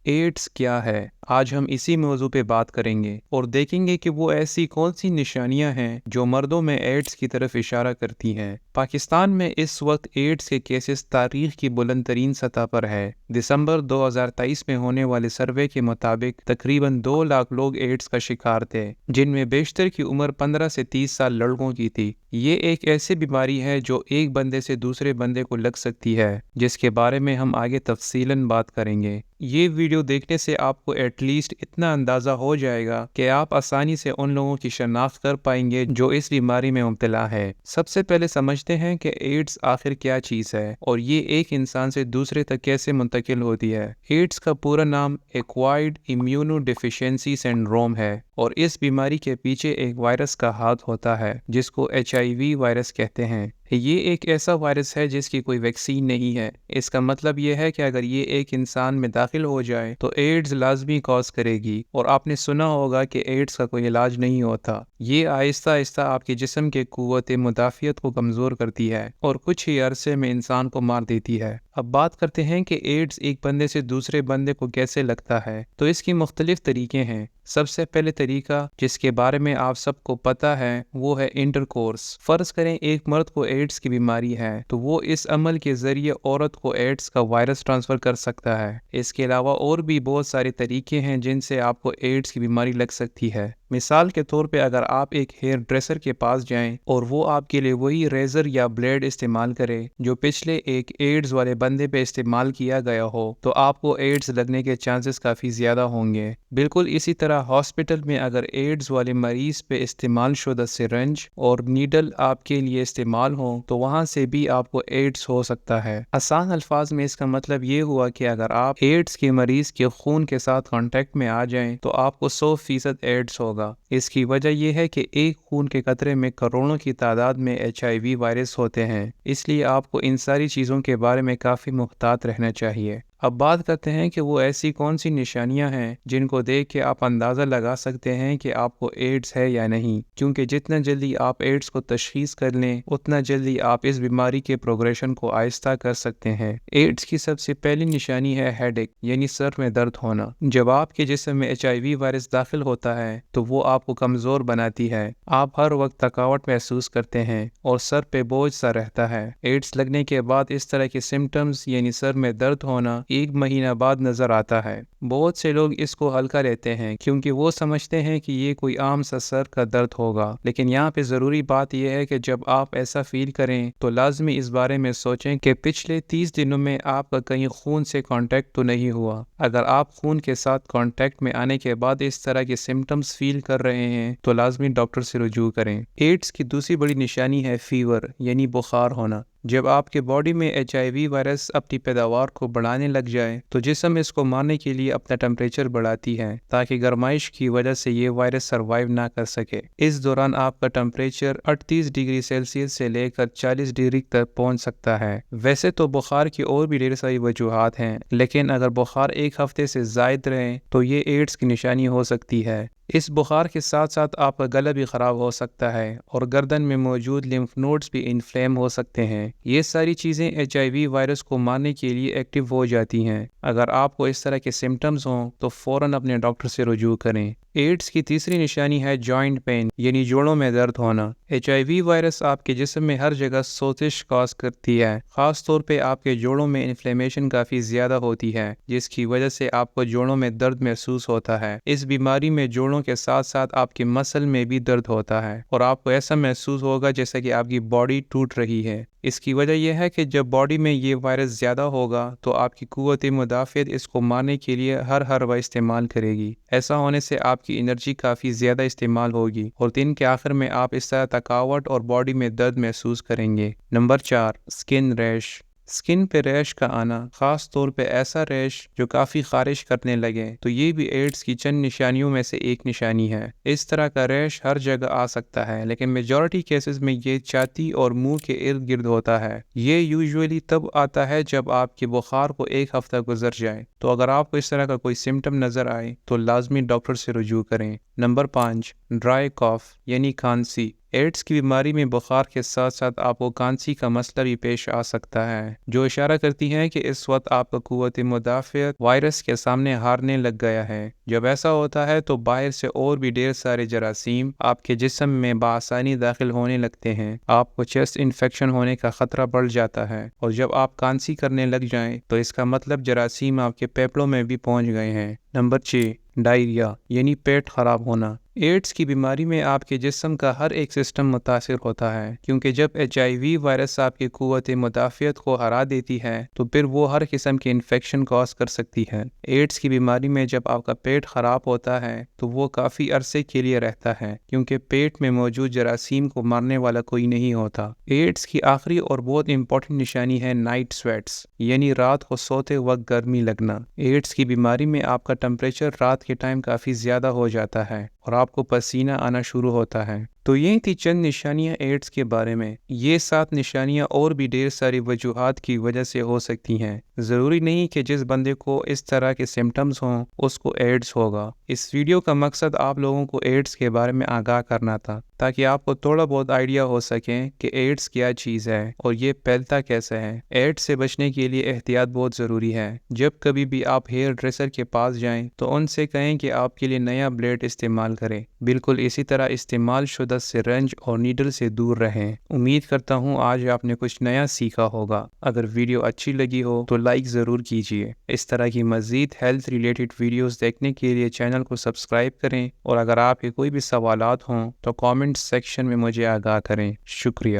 AIDS کیا ہے؟ آج ہم اسی موضوع پہ بات کریں گے اور دیکھیں گے کہ وہ ایسی کون سی نشانیاں ہیں جو مردوں میں ایڈز کی طرف اشارہ کرتی ہیں۔ پاکستان میں اس وقت ایڈز کے کیسز تاریخ کی بلند ترین سطح پر ہے۔ دسمبر 2023 میں ہونے والے سروے کے مطابق تقریباً 2 لاکھ لوگ ایڈز کا شکار تھے، جن میں بیشتر کی عمر 15 سے 30 سال لڑکوں کی تھی۔ یہ ایک ایسی بیماری ہے جو ایک بندے سے دوسرے بندے کو لگ سکتی ہے، جس کے بارے میں ہم آگے تفصیلاً بات کریں گے۔ یہ ویڈیو دیکھنے سے آپ کو ایٹ لیسٹ اتنا اندازہ ہو جائے گا کہ آپ آسانی سے ان لوگوں کی شناخت کر پائیں گے جو اس بیماری میں مبتلا ہے۔ سب سے پہلے سمجھتے ہیں کہ ایڈز آخر کیا چیز ہے اور یہ ایک انسان سے دوسرے تک کیسے منتقل ہوتی ہے۔ ایڈز کا پورا نام ایکوائرڈ امیونو ڈیفیشنسی سنڈروم ہے اور اس بیماری کے پیچھے ایک وائرس کا ہاتھ ہوتا ہے جس کو HIV وائرس کہتے ہیں۔ یہ ایک ایسا وائرس ہے جس کی کوئی ویکسین نہیں ہے۔ اس کا مطلب یہ ہے کہ اگر یہ ایک انسان میں داخل ہو جائے تو ایڈز لازمی کاز کرے گی، اور آپ نے سنا ہوگا کہ ایڈز کا کوئی علاج نہیں ہوتا۔ یہ آہستہ آہستہ آپ کے جسم کے قوت مدافعت کو کمزور کرتی ہے اور کچھ ہی عرصے میں انسان کو مار دیتی ہے۔ اب بات کرتے ہیں کہ ایڈز ایک بندے سے دوسرے بندے کو کیسے لگتا ہے۔ تو اس کی مختلف طریقے ہیں۔ سب سے پہلے طریقہ جس کے بارے میں آپ سب کو پتہ ہے وہ ہے انٹرکورس۔ فرض کریں ایک مرد کو ایڈز کی بیماری ہے تو وہ اس عمل کے ذریعے عورت کو ایڈز کا وائرس ٹرانسفر کر سکتا ہے۔ اس کے علاوہ اور بھی بہت سارے طریقے ہیں جن سے آپ کو ایڈز کی بیماری لگ سکتی ہے۔ مثال کے طور پہ اگر آپ ایک ہیئر ڈریسر کے پاس جائیں اور وہ آپ کے لیے وہی ریزر یا بلیڈ استعمال کرے جو پچھلے ایک ایڈز والے بندے پہ استعمال کیا گیا ہو تو آپ کو ایڈز لگنے کے چانسز کافی زیادہ ہوں گے۔ بالکل اسی طرح ہاسپٹل میں اگر ایڈز والے مریض پہ استعمال شدہ سرنج اور نیڈل آپ کے لیے استعمال ہوں تو وہاں سے بھی آپ کو ایڈز ہو سکتا ہے۔ آسان الفاظ میں اس کا مطلب یہ ہوا کہ اگر آپ ایڈز کے مریض کے خون کے ساتھ کانٹیکٹ میں آ جائیں تو آپ کو 100% ایڈز ہوگا۔ اس کی وجہ یہ ہے کہ ایک خون کے قطرے میں کروڑوں کی تعداد میں HIV وائرس ہوتے ہیں، اس لیے آپ کو ان ساری چیزوں کے بارے میں کافی محتاط رہنا چاہیے۔ اب بات کرتے ہیں کہ وہ ایسی کون سی نشانیاں ہیں جن کو دیکھ کے آپ اندازہ لگا سکتے ہیں کہ آپ کو ایڈز ہے یا نہیں، کیونکہ جتنا جلدی آپ ایڈز کو تشخیص کر لیں اتنا جلدی آپ اس بیماری کے پروگریشن کو آہستہ کر سکتے ہیں۔ ایڈز کی سب سے پہلی نشانی ہے ہیڈ ایک، یعنی سر میں درد ہونا۔ جب آپ کے جسم میں HIV وائرس داخل ہوتا ہے تو وہ آپ کو کمزور بناتی ہے۔ آپ ہر وقت تھکاوٹ محسوس کرتے ہیں اور سر پہ بوجھ سا رہتا ہے۔ ایڈز لگنے کے بعد اس طرح کے سمٹمز یعنی سر میں درد ہونا 1 مہینہ بعد نظر آتا ہے۔ بہت سے لوگ اس کو ہلکا لیتے ہیں کیونکہ وہ سمجھتے ہیں کہ یہ کوئی عام سا سر کا درد ہوگا، لیکن یہاں پہ ضروری بات یہ ہے کہ جب آپ ایسا فیل کریں تو لازمی اس بارے میں سوچیں کہ پچھلے 30 دنوں میں آپ کا کہیں خون سے کانٹیکٹ تو نہیں ہوا۔ اگر آپ خون کے ساتھ کانٹیکٹ میں آنے کے بعد اس طرح کے سمٹمز فیل کر رہے ہیں تو لازمی ڈاکٹر سے رجوع کریں۔ ایڈز کی دوسری بڑی نشانی ہے فیور، یعنی بخار ہونا۔ جب آپ کے باڈی میں HIV وائرس اپنی پیداوار کو بڑھانے لگ جائے تو جسم اس کو مارنے کے لیے اپنا ٹمپریچر بڑھاتی ہے تاکہ گرمائش کی وجہ سے یہ وائرس سروائیو نہ کر سکے۔ اس دوران آپ کا ٹمپریچر 38 ڈگری سیلسیس سے لے کر 40 ڈگری تک پہنچ سکتا ہے۔ ویسے تو بخار کی اور بھی ڈھیر ساری وجوہات ہیں، لیکن اگر بخار 1 ہفتے سے زائد رہے تو یہ ایڈز کی نشانی ہو سکتی ہے۔ اس بخار کے ساتھ ساتھ آپ کا گلا بھی خراب ہو سکتا ہے اور گردن میں موجود لمف نوڈز بھی انفلیم ہو سکتے ہیں۔ یہ ساری چیزیں HIV وائرس کو مارنے کے لیے ایکٹیو ہو جاتی ہیں۔ اگر آپ کو اس طرح کے سمٹمز ہوں تو فوراً اپنے ڈاکٹر سے رجوع کریں۔ ایڈز کی تیسری نشانی ہے جوائنٹ پین، یعنی جوڑوں میں درد ہونا۔ HIV وائرس آپ کے جسم میں ہر جگہ سوزش کاز کرتی ہے، خاص طور پہ آپ کے جوڑوں میں انفلیمیشن کافی زیادہ ہوتی ہے جس کی وجہ سے آپ کو جوڑوں میں درد محسوس ہوتا ہے۔ اس بیماری میں جوڑوں کے ساتھ ساتھ آپ کے مسل میں بھی درد ہوتا ہے اور آپ کو ایسا محسوس ہوگا جیسا کہ آپ کی باڈی ٹوٹ رہی ہے۔ اس کی وجہ یہ ہے کہ جب باڈی میں یہ وائرس زیادہ ہوگا تو آپ کی قوت مدافعت اس کو مارنے کے لیے ہر حربہ استعمال کرے گی۔ ایسا ہونے سے آپ کی انرجی کافی زیادہ استعمال ہوگی اور دن کے آخر میں آپ اس طرح تھکاوٹ اور باڈی میں درد محسوس کریں گے۔ نمبر 4، سکن ریش۔ سکن پہ ریش کا آنا، خاص طور پہ ایسا ریش جو کافی خارش کرنے لگے، تو یہ بھی ایڈز کی چند نشانیوں میں سے ایک نشانی ہے۔ اس طرح کا ریش ہر جگہ آ سکتا ہے، لیکن میجورٹی کیسز میں یہ چھاتی اور منہ کے ارد گرد ہوتا ہے۔ یہ یوزولی تب آتا ہے جب آپ کے بخار کو 1 ہفتہ گزر جائے۔ تو اگر آپ کو اس طرح کا کوئی سمٹم نظر آئے تو لازمی ڈاکٹر سے رجوع کریں۔ نمبر 5، ڈرائی کاف، یعنی کھانسی۔ ایڈز کی بیماری میں بخار کے ساتھ ساتھ آپ کو کھانسی کا مسئلہ بھی پیش آ سکتا ہے، جو اشارہ کرتی ہے کہ اس وقت آپ کا قوت مدافعت وائرس کے سامنے ہارنے لگ گیا ہے۔ جب ایسا ہوتا ہے تو باہر سے اور بھی ڈھیر سارے جراثیم آپ کے جسم میں بآسانی داخل ہونے لگتے ہیں، آپ کو چیسٹ انفیکشن ہونے کا خطرہ بڑھ جاتا ہے، اور جب آپ کھانسی کرنے لگ جائیں تو اس کا مطلب جراثیم آپ کے پھیپھڑوں میں بھی پہنچ گئے ہیں۔ نمبر 6، ڈائریا یعنی پیٹ خراب ہونا۔ ایڈز کی بیماری میں آپ کے جسم کا ہر ایک سسٹم متاثر ہوتا ہے، کیونکہ جب HIV وائرس آپ کی قوت مدافعت کو ہرا دیتی ہے تو پھر وہ ہر قسم کے انفیکشن کاز کر سکتی ہے۔ ایڈز کی بیماری میں جب آپ کا پیٹ خراب ہوتا ہے تو وہ کافی عرصے کے لیے رہتا ہے، کیونکہ پیٹ میں موجود جراثیم کو مارنے والا کوئی نہیں ہوتا۔ ایڈز کی آخری اور بہت امپورٹنٹ نشانی ہے نائٹ سویٹس، یعنی رات کو سوتے وقت گرمی لگنا۔ ایڈز کی بیماری میں آپ کا ٹمپریچر رات کے ٹائم کافی زیادہ ہو جاتا ہے اور آپ کو پسینہ آنا شروع ہوتا ہے۔ تو یہ تھی چند نشانیاں ایڈز کے بارے میں۔ یہ 7 نشانیاں اور بھی ڈھیر ساری وجوہات کی وجہ سے ہو سکتی ہیں۔ ضروری نہیں کہ جس بندے کو اس طرح کے سمٹمز ہوں اس کو ایڈز ہوگا۔ اس ویڈیو کا مقصد آپ لوگوں کو ایڈز کے بارے میں آگاہ کرنا تھا، تاکہ آپ کو تھوڑا بہت آئیڈیا ہو سکے کہ ایڈز کیا چیز ہے اور یہ پھیلتا کیسے ہے۔ ایڈز سے بچنے کے لیے احتیاط بہت ضروری ہے۔ جب کبھی بھی آپ ہیئر ڈریسر کے پاس جائیں تو ان سے کہیں کہ آپ کے لیے نیا بلیڈ استعمال کریں۔ بالکل اسی طرح استعمال شدہ سرنج اور نیڈل سے دور رہیں۔ امید کرتا ہوں آج آپ نے کچھ نیا سیکھا ہوگا۔ اگر ویڈیو اچھی لگی ہو تو لائک ضرور کیجیے۔ اس طرح کی مزید ہیلتھ ریلیٹڈ ویڈیوز دیکھنے کے لیے چینل کو سبسکرائب کریں، اور اگر آپ کے کوئی بھی سوالات ہوں تو کامنٹ سیکشن میں مجھے آگاہ کریں۔ شکریہ۔